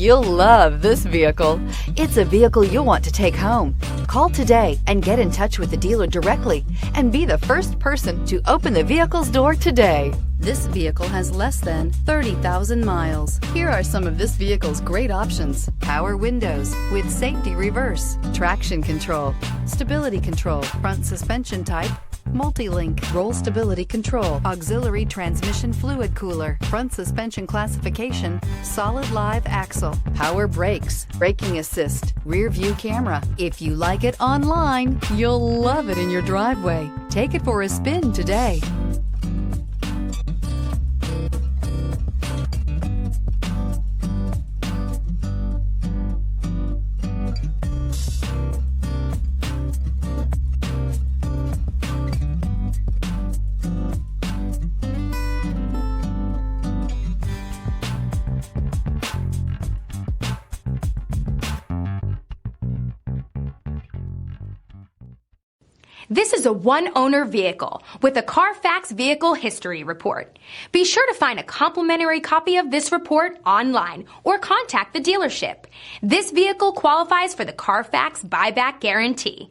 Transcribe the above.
You'll love this vehicle. It's a vehicle you'll want to take home. Call today and get in touch with the dealer directly and be the first person to open the vehicle's door today. This vehicle has less than 30,000 miles. Here are some of this vehicle's great options: power windows with safety reverse, traction control, stability control, front suspension type, multi-link, roll stability control, auxiliary transmission fluid cooler, front suspension classification, solid live axle, power brakes, braking assist, rear view camera. If you like it online, you'll love it in your driveway. Take it for a spin today. This is a one-owner vehicle with a Carfax Vehicle History Report. Be sure to find a complimentary copy of this report online or contact the dealership. This vehicle qualifies for the Carfax Buyback Guarantee.